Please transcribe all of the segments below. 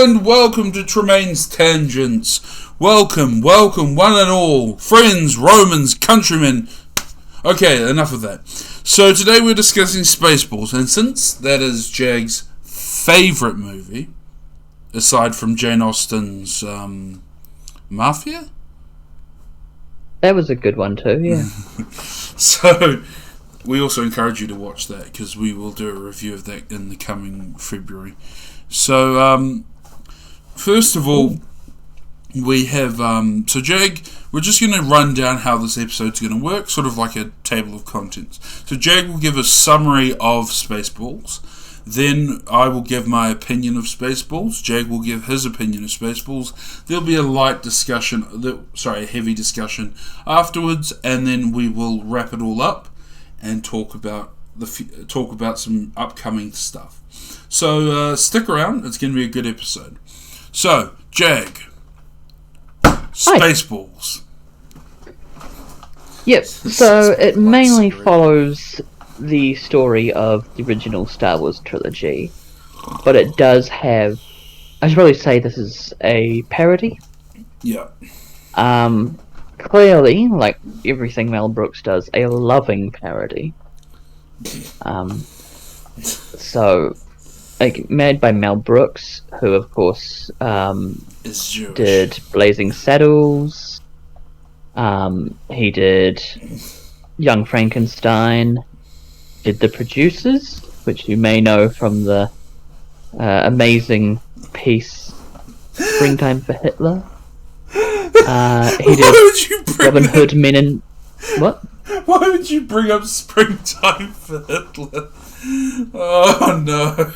and welcome to Tremaine's Tangents. Welcome, one and all, friends, Romans, countrymen. Okay, enough of that. So today we're discussing Spaceballs, and since that is Jag's favourite movie, aside from Jane Austen's Mafia? That was a good one too, yeah. So, we also encourage you to watch that, because we will do a review of that in the coming February. So, first of all, we have, so Jag, we're just going to run down how this episode's going to work, sort of like a table of contents. So Jag will give a summary of Spaceballs, then I will give my opinion of Spaceballs, Jag will give his opinion of Spaceballs, there'll be a light discussion, a heavy discussion afterwards, and then we will wrap it all up and talk about some upcoming stuff. So stick around, it's going to be a good episode. So, Jag, Spaceballs. Yep, so it mainly follows the story of the original Star Wars trilogy, but it does have, I should probably say this is a parody. Yeah. Clearly, like everything Mel Brooks does, a loving parody. So, like, made by Mel Brooks, who of course did Blazing Saddles. He did Young Frankenstein. Did The Producers, which you may know from the amazing piece Springtime for Hitler. He did Robin Hood Men in... What? Why would you bring up Springtime for Hitler? Oh no.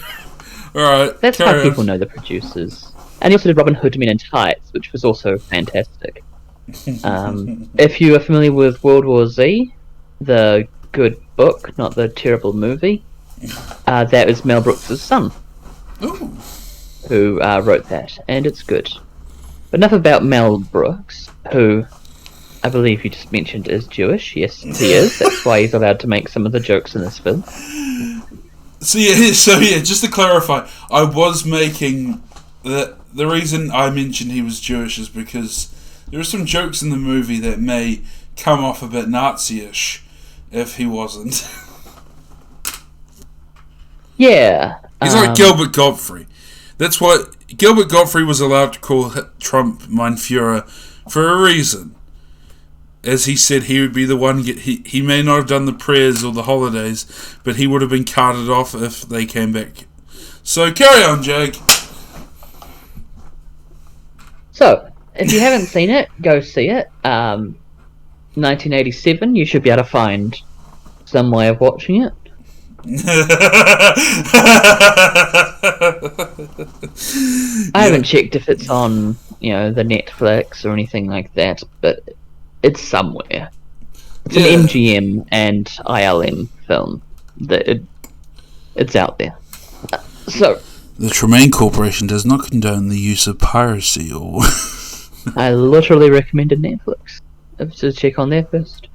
Alright, that's how people know The Producers. And he also did Robin Hood Men in Tights, which was also fantastic. If you are familiar with World War Z, the good book, not the terrible movie, that is Mel Brooks' son. Ooh. Who wrote that, and it's good. But enough about Mel Brooks, who I believe you just mentioned is Jewish. Yes, he is. That's why he's allowed to make some of the jokes in this film. So yeah, just to clarify, I was making the reason I mentioned he was Jewish is because there are some jokes in the movie that may come off a bit Nazi-ish if he wasn't. Yeah. He's like Gilbert Gottfried. That's what Gilbert Gottfried was allowed to call Trump Mein Führer for a reason. As he said, he would be the one he may not have done the prayers or the holidays, but he would have been carted off if they came back. So carry on, Jag. So, if you haven't seen it, go see it. 1987, you should be able to find some way of watching it. I haven't checked if it's on, the Netflix or anything like that, but it's somewhere. It's an MGM and ILM film. It's out there. So the Tremaine Corporation does not condone the use of piracy or... I literally recommended Netflix to check on there first.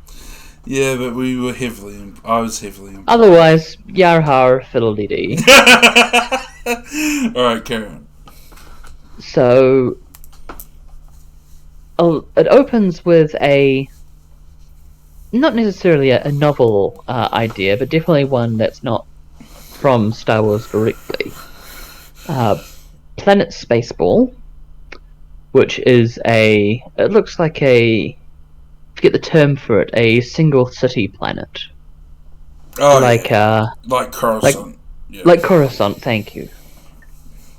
Yeah, but I was heavily... Otherwise, yar har fiddle-dee-dee. Alright, carry on. So, it opens with not necessarily a novel idea, but definitely one that's not from Star Wars directly. Planet Spaceball, which is it looks like I forget the term for it, a single city planet. Oh, like Coruscant. Like Coruscant, thank you.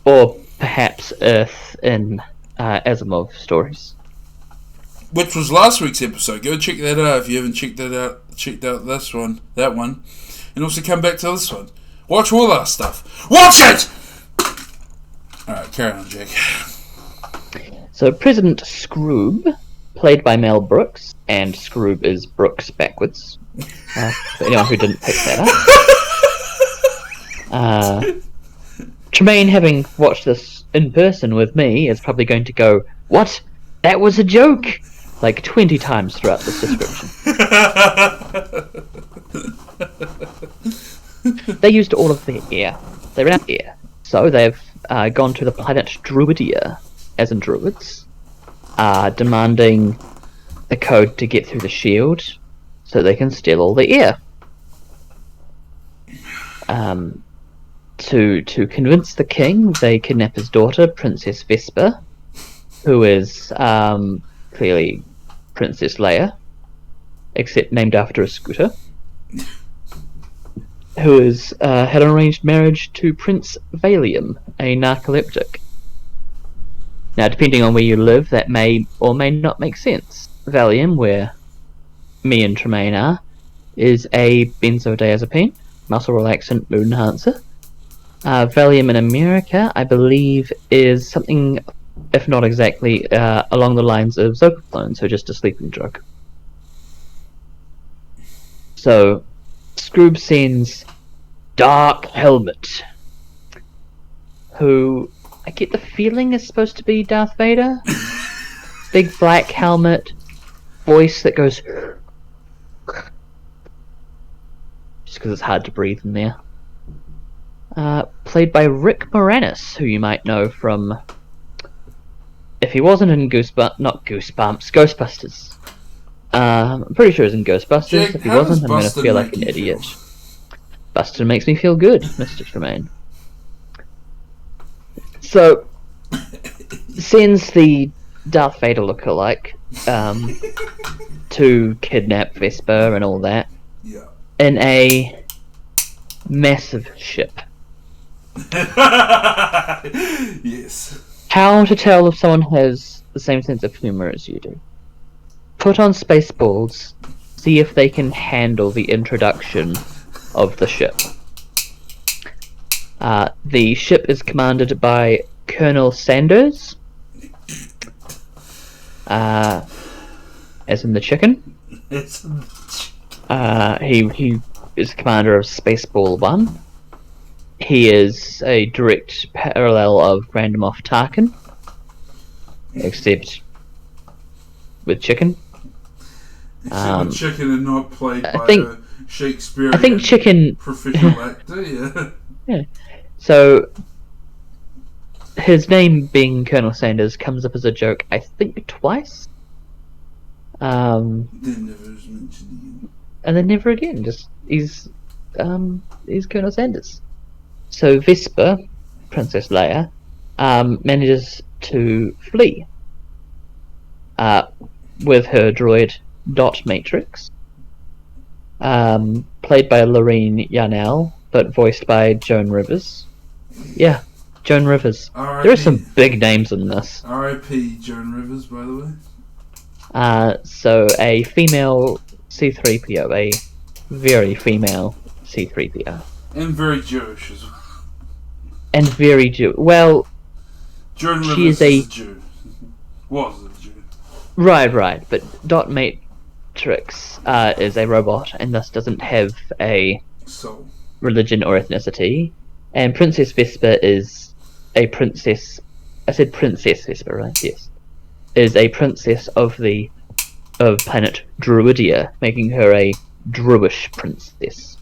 Or perhaps Earth in Asimov stories. Which was last week's episode. Go check that out if you haven't checked out that one. And also come back to this one. Watch all our stuff. Watch it! Alright, carry on, Jake. So President Scroob, played by Mel Brooks, and Scroob is Brooks backwards. For anyone who didn't pick that up. Tremaine, having watched this in person with me, is probably going to go, "What? That was a joke!" like 20 times throughout this description. They used all of their air. They ran out of air. So they've gone to the planet Druidia, as in druids, demanding a code to get through the shield so they can steal all the air. To convince the king, they kidnap his daughter, Princess Vesper, who is clearly Princess Leia, except named after a scooter, who is had an arranged marriage to Prince Valium, a narcoleptic. Now, depending on where you live, that may or may not make sense. Valium, where me and Tremaine are, is a benzodiazepine, muscle relaxant, mood enhancer. Valium in America, I believe, is something, if not exactly, along the lines of Zopiclone, so just a sleeping drug. So, Scroob sends Dark Helmet, who I get the feeling is supposed to be Darth Vader. Big black helmet, voice that goes... just because it's hard to breathe in there. Played by Rick Moranis, who you might know from... if he wasn't in Ghostbusters. I'm pretty sure he's in Ghostbusters. Jake, if he wasn't, I'm going to feel like an idiot. Buster makes me feel good, Mr. Tremaine. So, sends the Darth Vader lookalike to kidnap Vesper and all that in a massive ship. Yes. How to tell if someone has the same sense of humor as you do? Put on Spaceballs, see if they can handle the introduction of the ship. The ship is commanded by Colonel Sanders, as in the chicken. He is commander of Spaceball 1. He is a direct parallel of Grand Moff Tarkin, except with chicken. Except with chicken and not played by a Shakespearean professional actor, yeah. Yeah. So, his name being Colonel Sanders comes up as a joke, I think, twice. Then never was mentioned again. And then never again. Just he's Colonel Sanders. So Vesper, Princess Leia, manages to flee with her droid Dot Matrix, played by Lorene Yarnell, but voiced by Joan Rivers. Yeah, Joan Rivers. R. There are some big names in this. R.I.P. Joan Rivers, by the way. So a female C-3PO, a very female C-3PO. And very Jewish as well. And very Jew. Well, Joan Rivers she is a Jew. Was a Jew. Right. But Dot Matrix is a robot and thus doesn't have a soul, religion or ethnicity. And Princess Vesper is a princess. I said Princess Vesper, right? Yes. Is a princess of planet Druidia, making her a Druish princess.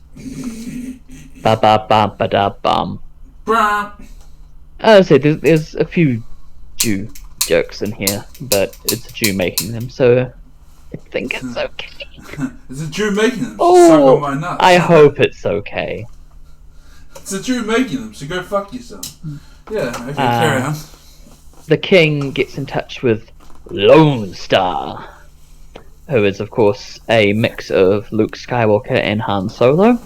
Ba ba ba ba da bum. So there's a few Jew jokes in here, but it's a Jew making them, so I think it's okay. It's a Jew making them. Oh, suck on my nuts. I hope it's okay. It's a Jew making them, so go fuck yourself. Yeah, okay, carry on. The king gets in touch with Lone Star, who is, of course, a mix of Luke Skywalker and Han Solo.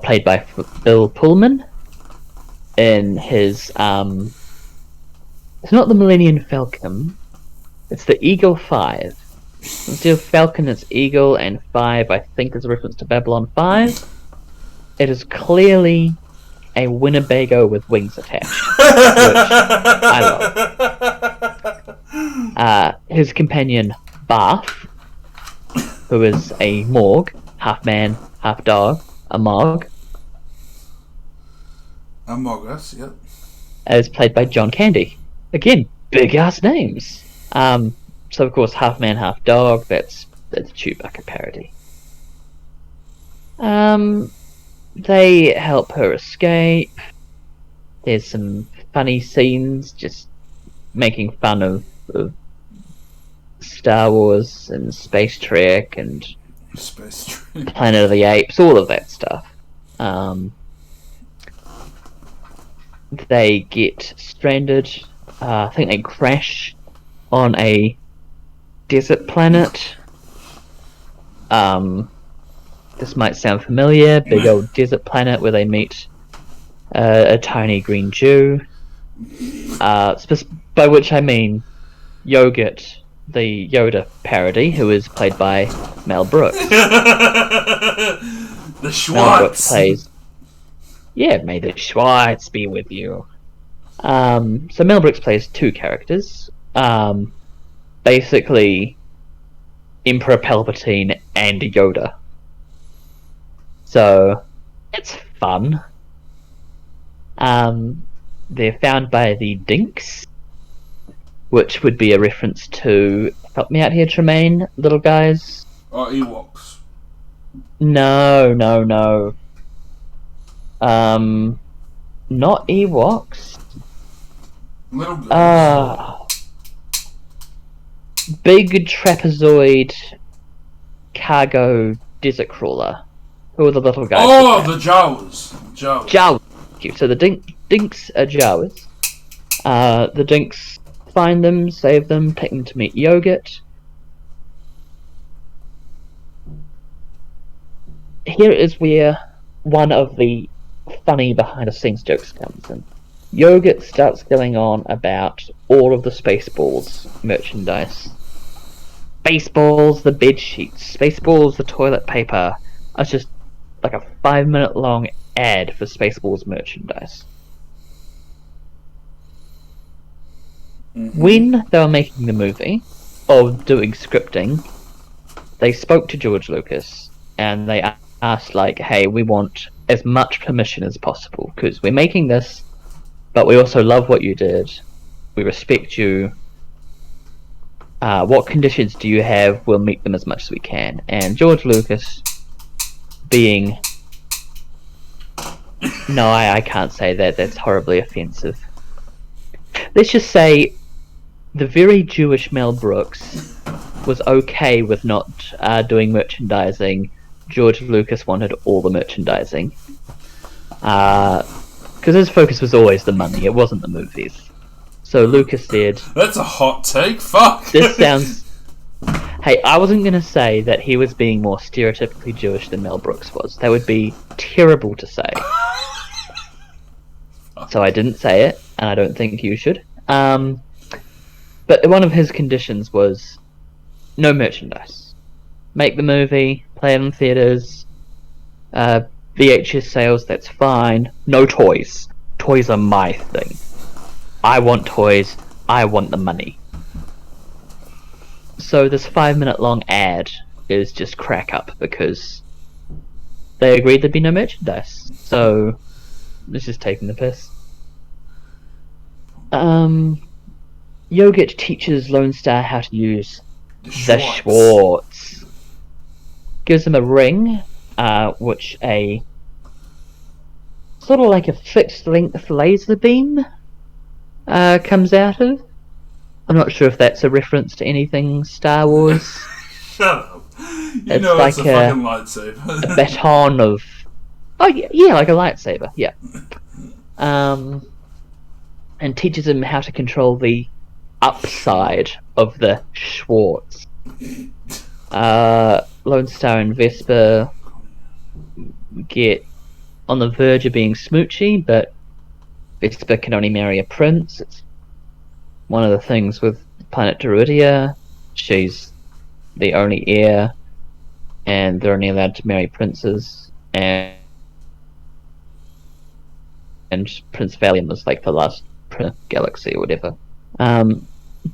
Played by Bill Pullman in his it's not the Millennium Falcon, it's the Eagle 5. Instead of Falcon, it's Eagle, and 5 I think is a reference to Babylon 5. It is clearly a Winnebago with wings attached, which I love. His companion Barf, who is a Morg, half man, half dog, a Mog. A Mogus, yep. As played by John Candy. Again, big ass names. So of course, half man, half dog. That's a Chewbacca parody. They help her escape. There's some funny scenes, just making fun of Star Wars and Space Trek and Space Trek. Planet of the Apes, all of that stuff. They get stranded. I think they crash on a desert planet. This might sound familiar. Big old desert planet where they meet a tiny green Jew. By which I mean Yogurt, the Yoda parody, who is played by Mel Brooks. The Schwarz. Mel Brooks plays. Yeah, may the Schwarz be with you. So Mel Brooks plays two characters. Basically, Emperor Palpatine and Yoda. So, it's fun. They're found by the Dinks, which would be a reference to, help me out here, Tremaine, little guys. Oh, Ewoks. No. Not Ewoks. Little guys. Big trapezoid cargo desert crawler. Who are the little guys? Oh, the Jawas. Jawas. So the Dinks are Jawas. The Dinks find them, save them, take them to meet Yogurt. Here is where one of the funny behind-the-scenes jokes comes in. Yogurt starts going on about all of the Spaceballs merchandise. Spaceballs, the bed sheets. Spaceballs, the toilet paper. It's just like a 5-minute long ad for Spaceballs merchandise. Mm-hmm. When they were making the movie, or doing scripting, they spoke to George Lucas and they asked, like, hey, we want as much permission as possible because we're making this, but we also love what you did. We respect you. What conditions do you have? We'll meet them as much as we can. And George Lucas, being... No, I can't say that. That's horribly offensive. Let's just say the very Jewish Mel Brooks was okay with not doing merchandising. George Lucas wanted all the merchandising. Because his focus was always the money, it wasn't the movies. So Lucas said... That's a hot take, fuck! This sounds... Hey, I wasn't going to say that he was being more stereotypically Jewish than Mel Brooks was. That would be terrible to say. So I didn't say it, and I don't think you should. But one of his conditions was no merchandise. Make the movie, play it in theaters, VHS sales, that's fine. No toys. Toys are my thing. I want toys, I want the money. So this 5-minute long ad is just crack up because they agreed there'd be no merchandise. So it's just taking the piss. Yogurt teaches Lone Star how to use the Schwarz. Gives him a ring, which a sort of like a fixed length laser beam comes out of. I'm not sure if that's a reference to anything Star Wars. Shut up. It's know like it's a fucking lightsaber. A baton of... Oh, yeah, like a lightsaber, yeah. And teaches him how to control the upside of the Schwarz. Lone Star and Vesper get on the verge of being smoochy, but Vesper can only marry a prince. It's one of the things with Planet Deridia. She's the only heir, and they're only allowed to marry princes, and Prince Valiant was like the last galaxy or whatever.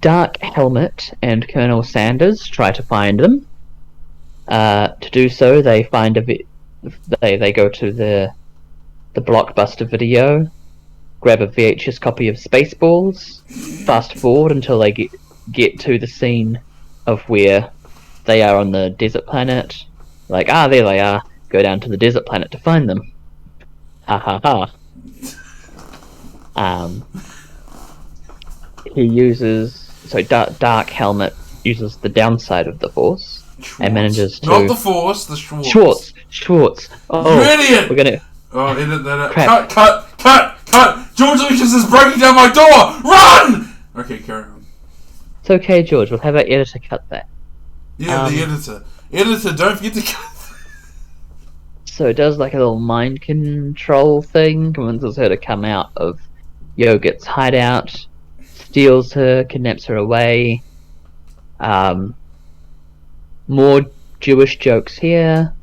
Dark Helmet and Colonel Sanders try to find them. To do so, they find they go to the Blockbuster video, grab a VHS copy of Spaceballs, fast forward until they get to the scene of where they are on the desert planet. Like, there they are. Go down to the desert planet to find them. Ha ha ha. Um, he uses Dark Helmet uses the downside of the Force and manages to not the Force, the Schwarz. Schwarz. Oh, you idiot! We're gonna. Oh, edit that out. Cut! George Lucas is breaking down my door! Run! Okay, carry on. It's okay, George. We'll have our editor cut that. Yeah, the editor. Editor, don't forget to cut. So it does like a little mind control thing, convinces her to come out of Yogurt's hideout, steals her, kidnaps her away. More Jewish jokes here.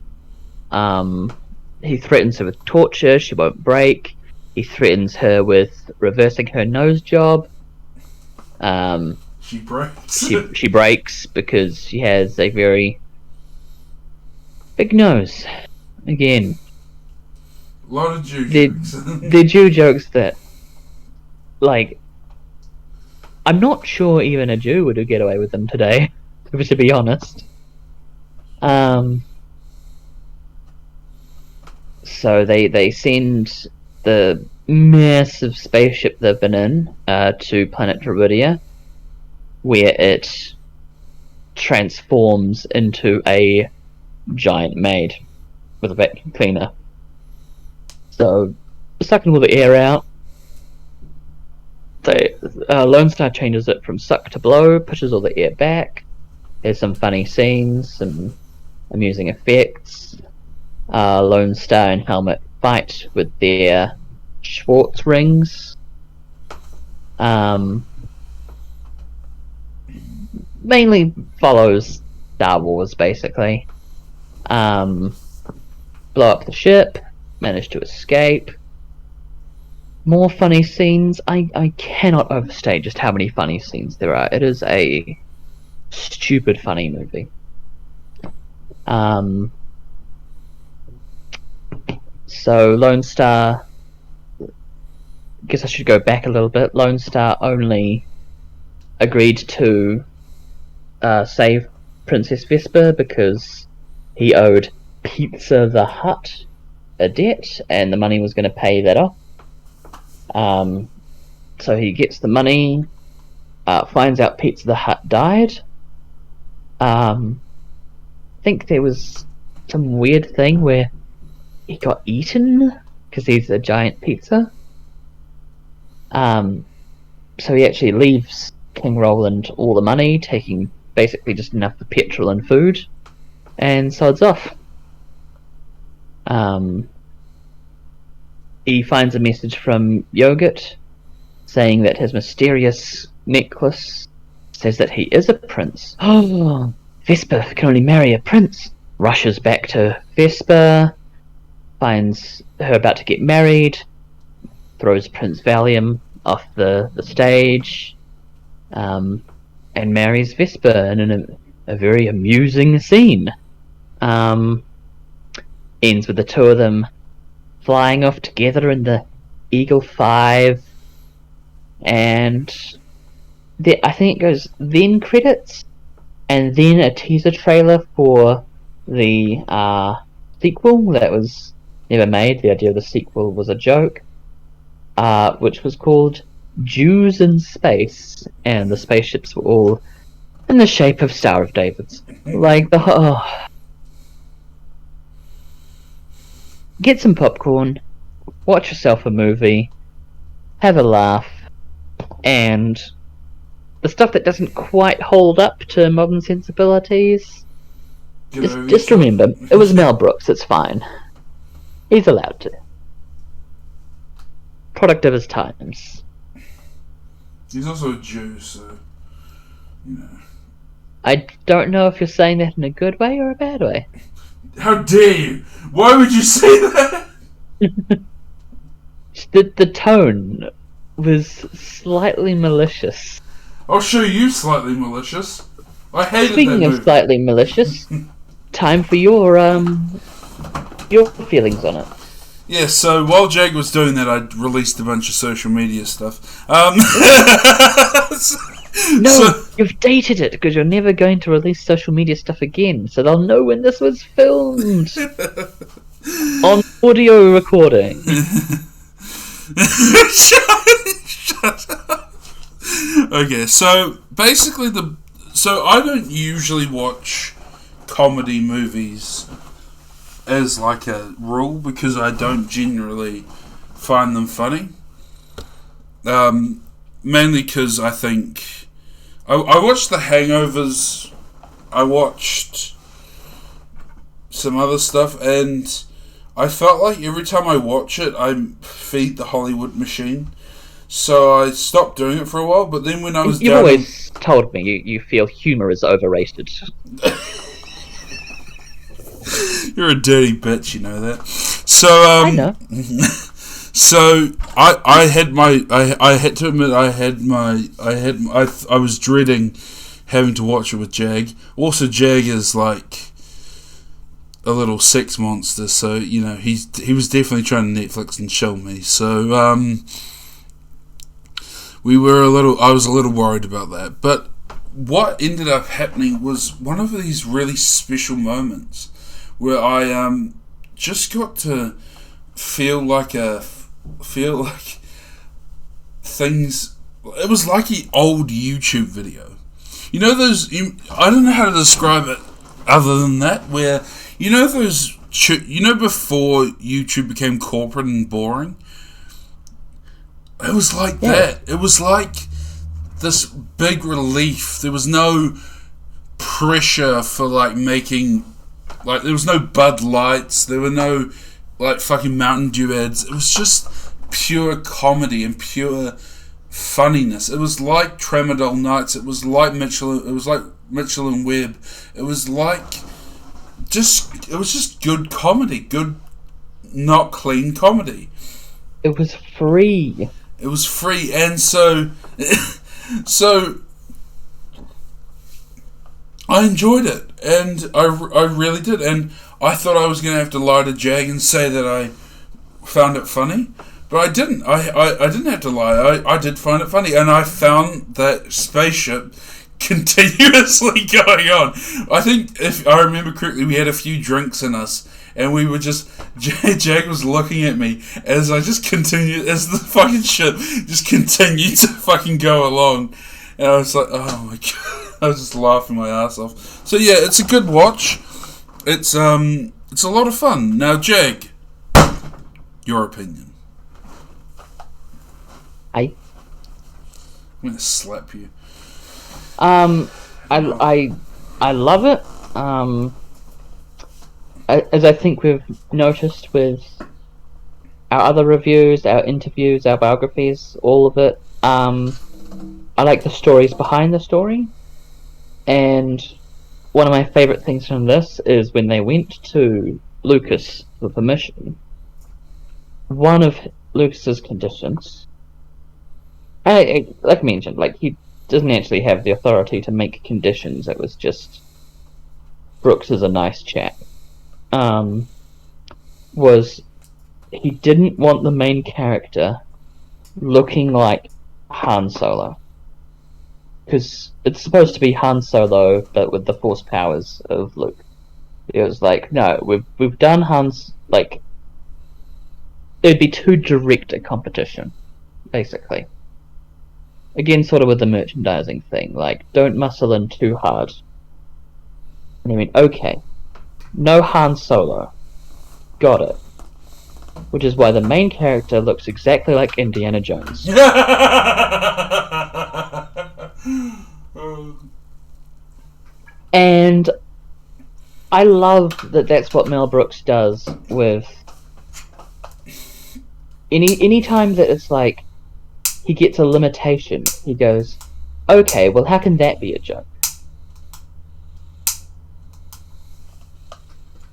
He threatens her with torture, she won't break. He threatens her with reversing her nose job. She breaks. She breaks because she has a very big nose. Again. A lot of Jew jokes. The Jew jokes that, like, I'm not sure even a Jew would get away with them today, to be honest. So they send the massive spaceship they've been in to planet Druidia, where it transforms into a giant maid with a vacuum cleaner. So, sucking all the air out. Lone Star changes it from suck to blow, pushes all the air back. There's some funny scenes, some amusing effects. Lone Star and Helmet fight with their Schwarz rings. Mainly follows Star Wars, basically. Blow up the ship, manage to escape. More funny scenes. I cannot overstate just how many funny scenes there are. It is a stupid funny movie. So Lone Star, guess I should go back a little bit. Lone Star only agreed to save Princess Vesper because he owed Pizza the Hut a debt, and the money was going to pay that off. So he gets the money, finds out Pizza the Hut died. I think there was some weird thing where he got eaten because he's a giant pizza. So he actually leaves King Roland all the money, taking basically just enough for petrol and food, and sods off. He finds a message from Yogurt saying that his mysterious necklace says that he is a prince. Oh, Vesper can only marry a prince. Rushes back to Vesper, finds her about to get married, throws Prince Valium off the stage, and marries Vesper in a very amusing scene. Ends with the two of them flying off together in the Eagle 5, and I think it goes then credits, and then a teaser trailer for the sequel that was never made. The idea of the sequel was a joke, which was called Jews in Space, and the spaceships were all in the shape of Star of Davids. Like Get some popcorn, watch yourself a movie, have a laugh, and the stuff that doesn't quite hold up to modern sensibilities, just remember, it was Mel Brooks, it's fine. He's allowed to. Product of his times. He's also a Jew, so, you know. I don't know if you're saying that in a good way or a bad way. How dare you? Why would you say that? The tone was slightly malicious. I'll show you slightly malicious. I hated Speaking that of movie. slightly malicious, time for your feelings on it. Yeah, so while Jag was doing that, I released a bunch of social media stuff. You've dated it because you're never going to release social media stuff again, so they'll know when this was filmed on audio recording. Shut Okay, so basically so I don't usually watch comedy movies as like a rule because I don't generally find them funny. Mainly because I think I watched The Hangovers. I watched some other stuff, and I felt like every time I watch it, I feed the Hollywood machine. So I stopped doing it for a while, but then when I was You've always told me you feel humour is overrated. You're a dirty bitch, you know that. So I know. So I had to admit I was dreading having to watch it with Jag. Also, Jag is like a little sex monster, so you know he was definitely trying to Netflix and show me. So I was a little worried about that. But what ended up happening was one of these really special moments where I just got to feel like things. It was like an old YouTube video. You know those. I don't know how to describe it other than that. Where you know those. You know before YouTube became corporate and boring. It was like that. It was like this big relief. There was no pressure for like making. Like there was no Bud Lights. There were no like fucking Mountain Dew ads. It was just pure comedy and pure funniness. It was like Tramadol Nights. It was like Mitchell. It was like Mitchell and Webb. It was just good comedy. Good, not clean comedy. It was free. It was free, and so I enjoyed it, and I really did, and I thought I was going to have to lie to Jag and say that I found it funny, but I didn't. I didn't have to lie. I did find it funny, and I found that spaceship continuously going on. I think, if I remember correctly, we had a few drinks in us, and we were just... Jag was looking at me as I just continued... As the fucking ship just continued to fucking go along. And I was like, oh my god. I was just laughing my ass off. So yeah, it's a good watch. It's a lot of fun. Now, Jag, your opinion. I'm going to slap you. I love it. As I think we've noticed with our other reviews, our interviews, our biographies, all of it, I like the stories behind the story. And one of my favourite things from this is when they went to Lucas for permission. One of Lucas's conditions, like I mentioned, like he doesn't actually have the authority to make conditions. It was just Brooks is a nice chap. Was he didn't want the main character looking like Han Solo, because it's supposed to be Han Solo but with the force powers of Luke. It was like, no, we've done Han's, like, it'd be too direct a competition, basically. Again, sort of with the merchandising thing, like, don't muscle in too hard. And I mean, okay, no Han Solo, got it. Which is why the main character looks exactly like Indiana Jones. And I love that that's what Mel Brooks does with any time that it's like he gets a limitation, he goes, okay, well, how can that be a joke?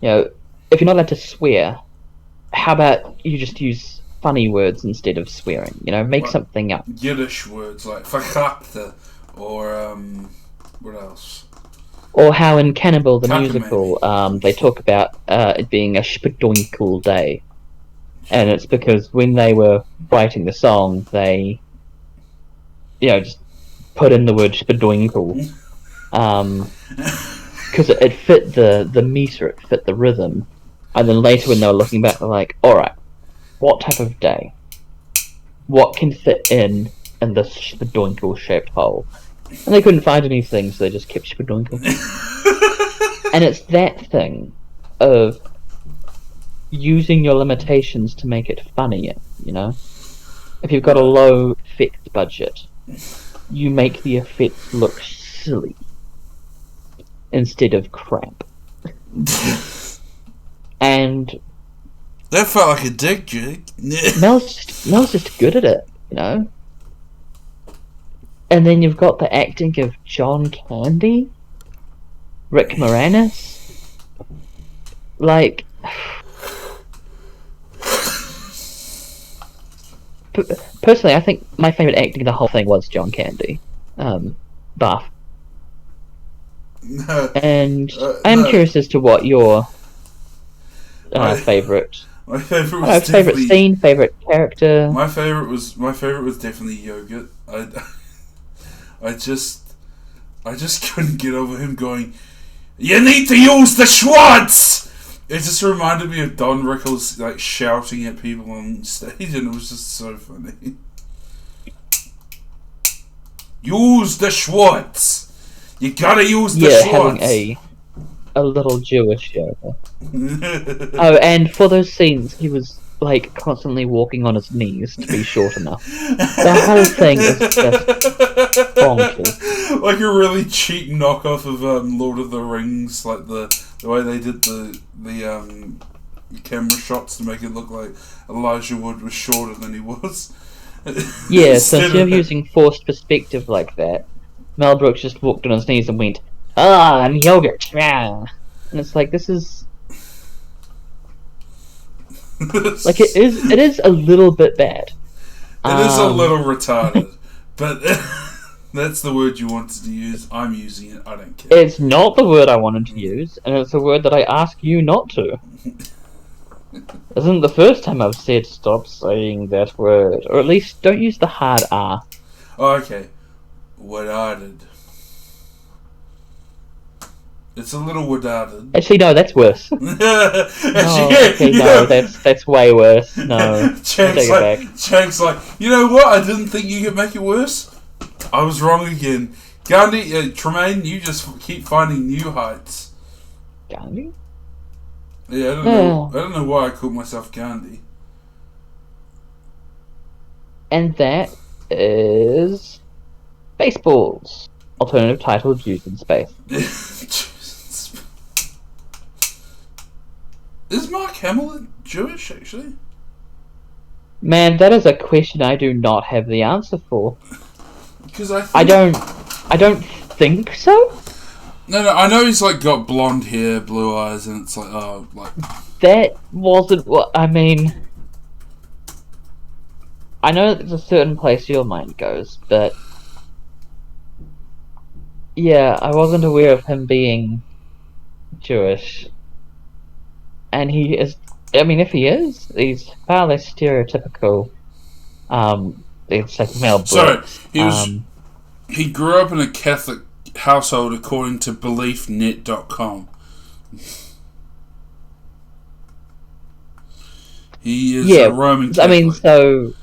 You know, if you're not allowed to swear, how about you just use funny words instead of swearing? You know, make something up. Yiddish words like vergrapte or what else? Or how in Cannibal the Musical, they talk about it being a spadoinkle day. And it's because when they were writing the song, they, you know, just put in the word spadoinkle. Because it fit the meter, it fit the rhythm. And then later when they were looking back, they're like, alright, what type of day? What can fit in in this Spadoinkle-shaped hole. And they couldn't find anything, so they just kept Spadoinkle. And it's that thing of using your limitations to make it funnier, you know? If you've got a low effects budget, you make the effects look silly instead of crap. And that felt like a dick joke. Mel's just good at it, you know? And then you've got the acting of John Candy, Rick Moranis. Like, personally, I think my favourite acting of the whole thing was John Candy. Buff. No, and I'm curious as to what your favourite. My favourite was favourite scene, favourite character. My favourite was definitely Yogurt. I just couldn't get over him going, "You need to use the Schwarz!" It just reminded me of Don Rickles like shouting at people on stage, and it was just so funny. Use the Schwarz! You gotta use the Schwarz! Having a little Jewish yoga. Oh, and for those scenes, he was like constantly walking on his knees to be short enough. The whole thing is just bonkers. Like a really cheap knockoff of Lord of the Rings, like the way they did the camera shots to make it look like Elijah Wood was shorter than he was. Yeah, so instead of using forced perspective like that, Mel Brooks just walked on his knees and went, and yogurt. And it's like, this is... like, it is a little bit bad. It is a little retarded. But that's the word you wanted to use. I'm using it. I don't care. It's not the word I wanted to use, and it's a word that I ask you not to. Isn't the first time I've said stop saying that word. Or at least don't use the hard R. Oh, okay. Wordarded. It's a little wordarded. Actually, no, that's worse. That's way worse. No, Chank's like, you know what? I didn't think you could make it worse. I was wrong again. Gandhi, Tremaine, you just keep finding new heights. Gandhi? Yeah, I don't know why I called myself Gandhi. And that is Spaceballs. Alternative title used in space. Is Mark Hamill Jewish, actually? Man, that is a question I do not have the answer for. Because I don't think so. No, I know he's like got blonde hair, blue eyes, and it's like, oh, like... That wasn't what... I mean... I know there's a certain place your mind goes, but... Yeah, I wasn't aware of him being Jewish. And he is... I mean, if he is, he's far less stereotypical. It's like Mel Brooks. So, he grew up in a Catholic household according to BeliefNet.com. He is a Roman Catholic. I mean, so...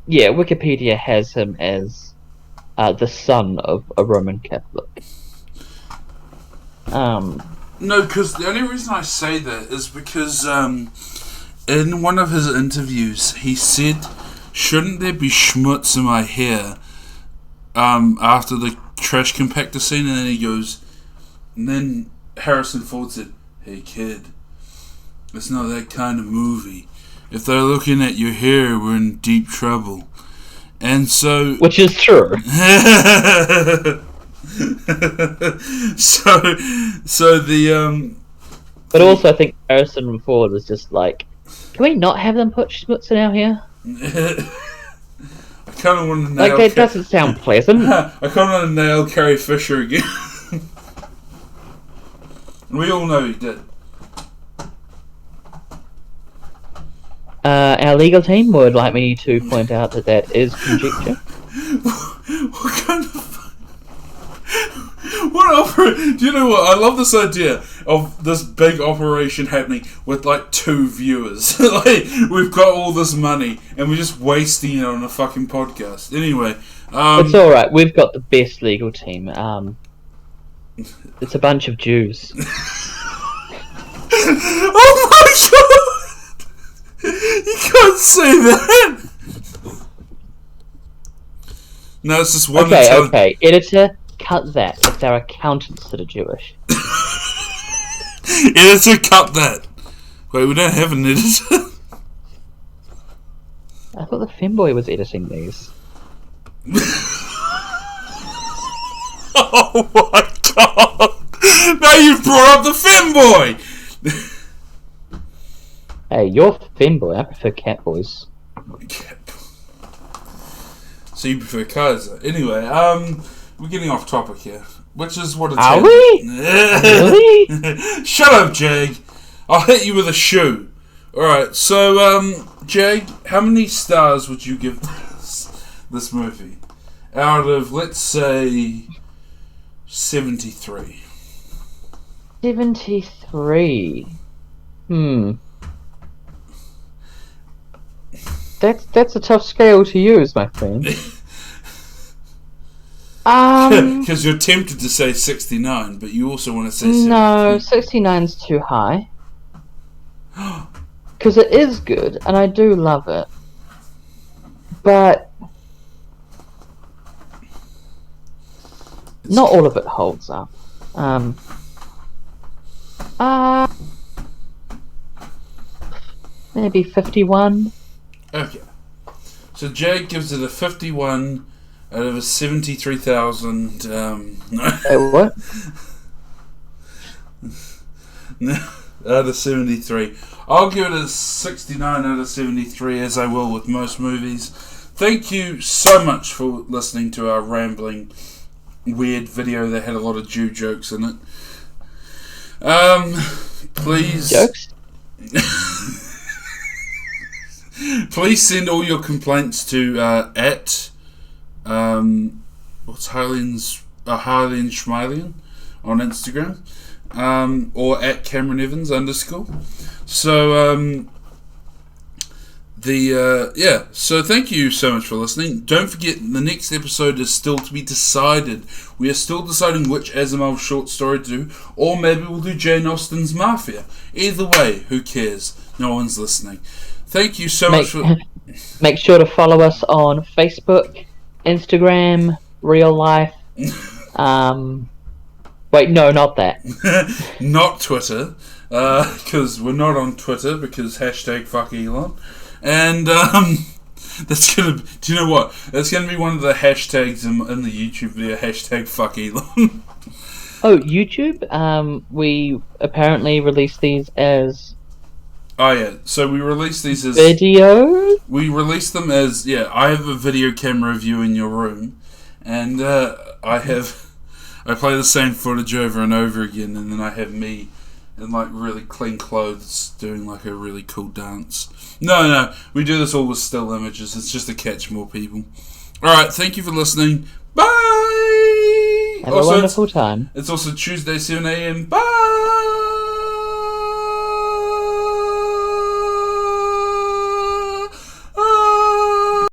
Yeah, Wikipedia has him as the son of a Roman Catholic. No, because the only reason I say that is because in one of his interviews he said, shouldn't there be schmutz in my hair after the trash compactor scene, and then he goes, and then Harrison Ford said, "Hey kid, it's not that kind of movie. If they're looking at your hair, we're in deep trouble." And so... Which is true. so the But also I think Harrison Ford was just like, can we not have them put schmutz in our hair? I kind of want to nail... Like, that doesn't sound pleasant. I kind of want to nail Carrie Fisher again. We all know he did. Our legal team would like me to point out that is conjecture. What kind of... What opera... Do you know what? I love this idea of this big operation happening with like 2 viewers. Like, we've got all this money and we're just wasting it on a fucking podcast. Anyway, It's all right. We've got the best legal team. It's a bunch of Jews. Oh my god! You can't say that! No, it's just one. Okay. Editor, cut that. It's our accountants that are Jewish. Editor, cut that. Wait, we don't have an editor. I thought the femboy was editing these. Oh my god! Now you've brought up the femboy! Hey, you're femboy. I prefer catboys. So you prefer Kaiser. Anyway, we're getting off topic here. Which is what it's... Are we? Really? Shut up, Jag. I'll hit you with a shoe. Alright, so, Jag, how many stars would you give this movie? Out of, let's say, 73. 73. That's a tough scale to use, my friend. Because you're tempted to say 69, but you also want to say 73. No, 69's too high. Because it is good, and I do love it. But not all of it holds up. Maybe 51. Okay. So Jake gives it a 51 out of a 73,000. What? No, out of 73. I'll give it a 69 out of 73, as I will with most movies. Thank you so much for listening to our rambling, weird video that had a lot of Jew jokes in it. Please... Jokes? Please send all your complaints to at what's Harleen Schmeilian on Instagram, or at Cameron Evans _ So so thank you so much for listening. Don't forget, the next episode is still to be decided. We are still deciding which Asimov short story to do, or maybe we'll do Jane Austen's Mafia. Either way, who cares? No one's listening. Thank you so much for... Make sure to follow us on Facebook, Instagram, Real Life. Wait, no, not that. Not Twitter, because we're not on Twitter, because #fuck Elon. And that's gonna... Do you know what? That's gonna be one of the hashtags in the YouTube video, #fuck Elon. Oh, YouTube? We apparently release these as... Oh yeah, so we release these as... Video? We release them as... Yeah, I have a video camera of you in your room, and I play the same footage over and over again, and then I have me in like really clean clothes doing like a really cool dance. No, we do this all with still images. It's just to catch more people. Alright, thank you for listening. Bye! Have a wonderful time. It's also Tuesday, 7 a.m. Bye!